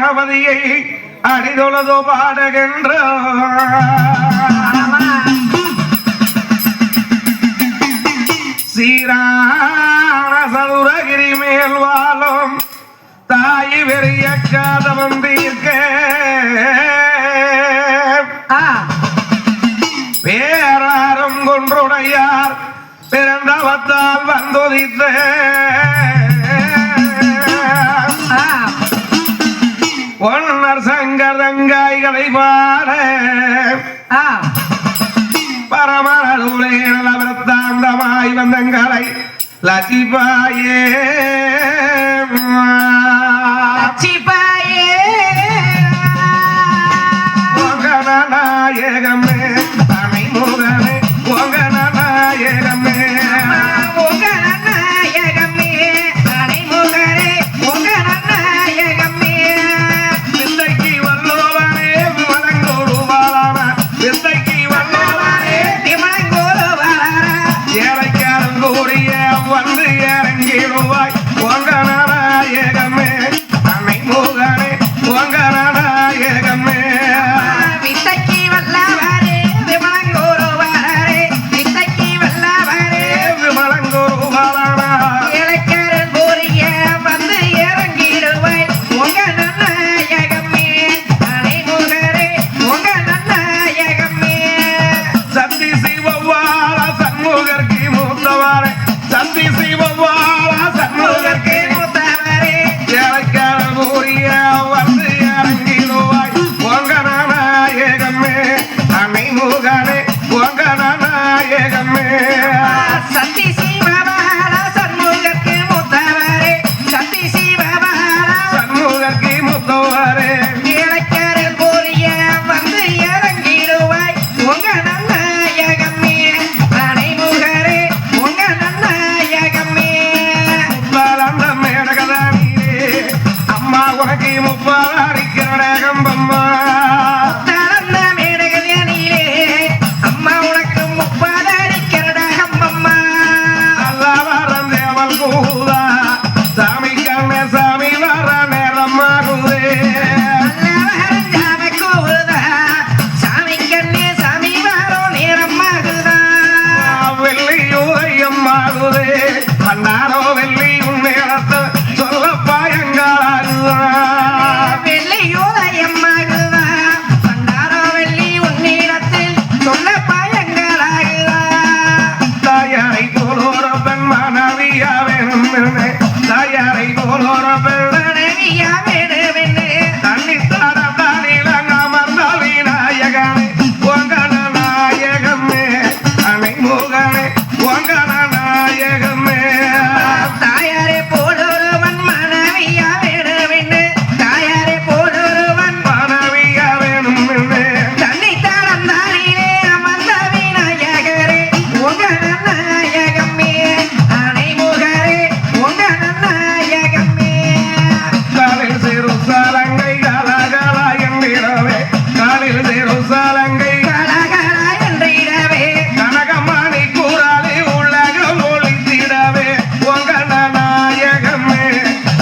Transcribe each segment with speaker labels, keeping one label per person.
Speaker 1: கணபதியை அடிதொழுது பாடுகின்ற சீரான சதுரகிரி மேல் வாழும் தாய் வெறிய காதவன் தீர்க்க வேறாரும் கொன்றுடையார் பிறந்தவத்தால் வந்துதித்த ஒன்னர் சங்கர் தங்காய்களை பாட பரமரூலே நலவரத்தாந்தமாய் வந்தங்களை லட்சிப்பாயே லட்சிப்பாயே நாயகமே தனி முகமே நாயகமே வந்து இறங்கிடுவாய் உங்க நாயகமே தன்னை முகனே உங்க நாயகமே வித்தைக்கு வல்லவரே விமலங்கோருவாரே வித்தைக்கு வல்லவரே விமலங்கோருவாரா இளைஞரன் போறிய வந்து இறங்கிடுவாய் உங்க நாயகமே தன்னை முகனே உங்க நாயகமே சந்தி சிவவாள சண்முகர்க்கு மூத்தவாரே சந்தி சிவவாள சண்முகர்க்கு மூத்தவரே இளைஞரூரிய வந்து இறங்கிடுவாய் உங்க நாயகமே தன்னை முகனே உங்க நாயகமே சந்தி சிவவாள சண்முகர்க்கு மூத்தவரே சந்தி சிவவாள சண்முகர்க்கு மூத்தவரே இளைஞரில் போறிய வந்து இறங்கிடுவாய் உங்க நாயகமே தன்னை முகரே உங்க நாயகமே முப்பாலந்த மேடகதானீரே அம்மா உனக்கு முப்பாலாரிக்கிறடகம்பம்மா தளர்ந்த மேடகதானீரே அம்மா உனக்கு முப்பாலாரிக்கிறடகம்பம்மா அல்லா வரம் தேவல் கூதா சாமி கண்ணே சாமி வர நேரமாகுதே அல்லா வரம் ஜாம கூதா சாமி கண்ணே சாமி வர நேரமாகுதா வெள்ளியுதயம் ஆகுதே அண்ணாரோ வெள்ளி உண்மையத்தை சொல்ல பாயங்காலுதா வெள்ளியுதயம் ஆகுதா அண்ணாரோ வெள்ளி உன்னிடத்தில் சொல்ல பாயங்களாகுதா தாயாரை போலோர பெண் மனைவியா வேணும் தாயாரை போலோர பெண் மனைவியா வேணும் தன்னித்தார தானிலங்க அமர்ந்தாலி நாயகனே உங்க நாயகமே அனை முகனே உங்க நாயகமே தாயாரே போலொருவன் மனைவியா வேணும் தாயாரே போலொருவன் மனைவியா வேணும் தன்னித்தாரம் தானிலே அமர்ந்த விநாயகரே உங்க நாயகமே அனை முகரே உங்க நாயகமே காலில் சேரும் சாலங்கை கலகலா என்றிடவே காலில் சேரும் சாலங்கை கலகலா என்றிடவே கனகமணி கூறாலே உலகம் ஒளித்திடவே உங்க நாயகமே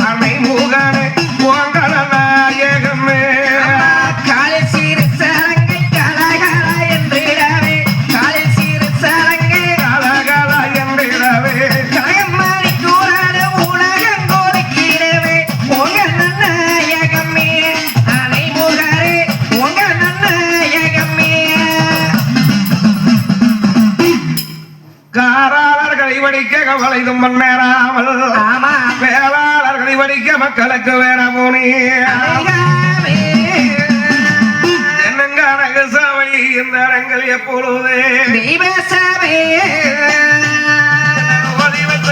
Speaker 1: அனை முகனே உங்க நாயகமே காலில் சீரு சாலங்கை கலகலா என்றிடவே காலில் சீரு சாலங்கை கலகலா என்றிடவே கனகமணி கூறாலே உலகம் ஒளித்திடவே உங்க நாயகமே அனை முகரே உங்க நாயகமே காராளர்களை வடிக்க கவலைதும் மன்னராமல் ஆமா வேளாளர்களை வடிக்க மக்களுக்கு வேற போனி என்னங்க அழகு சபை இந்த அரங்கள் எப்பொழுது தெய்வசபை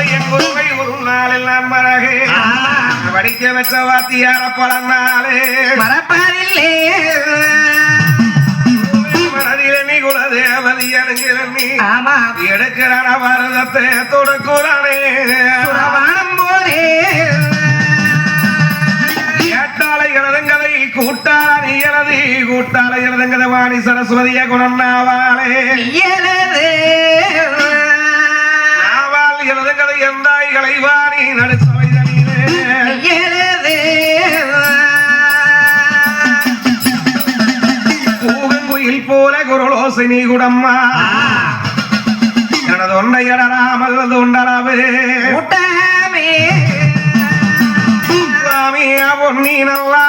Speaker 1: என் குருவை ஒரு நாளில் நான் மறகு வடிக்க வச்ச வாத்தியார பல நாளே மறப்பதில்லை மனதில் நீ குலதேவதி அணுகிறி ஆமா எடுக்கிறான பாரதத்தை தொடுக்குறானே சுரவானம் போலே ஏட்டாளை எழுதுங்கதை கூட்டாளி எழுதி கூட்டாளை எழுதுங்கத வாணி சரஸ்வதிய குணம்னாவாளே நாவால் எழுதுங்கதை எந்தாய்களை வாணி நடுசவை தனியே போல குரலோசை நீ குடம்மா எனது ஒன்றையடராமல் தொண்டரவே சாமியா பொன்னி நல்லா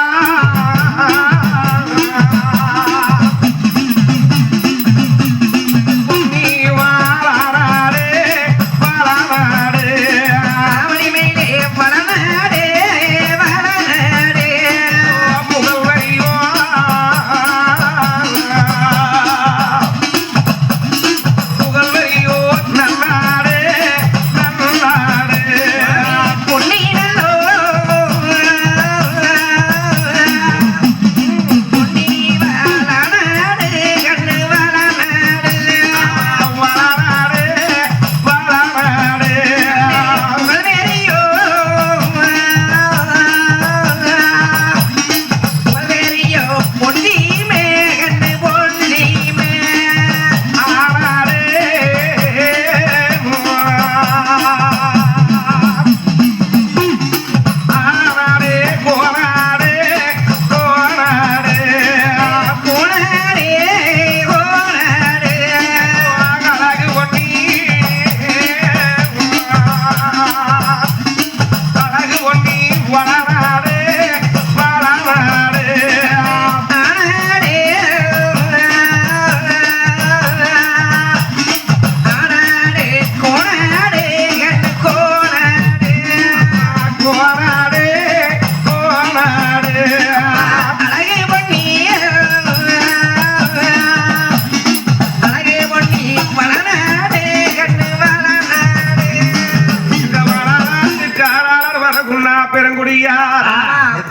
Speaker 1: பெருங்குடியார்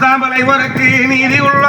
Speaker 1: தாம்பலை உனக்கு நீதி உள்ள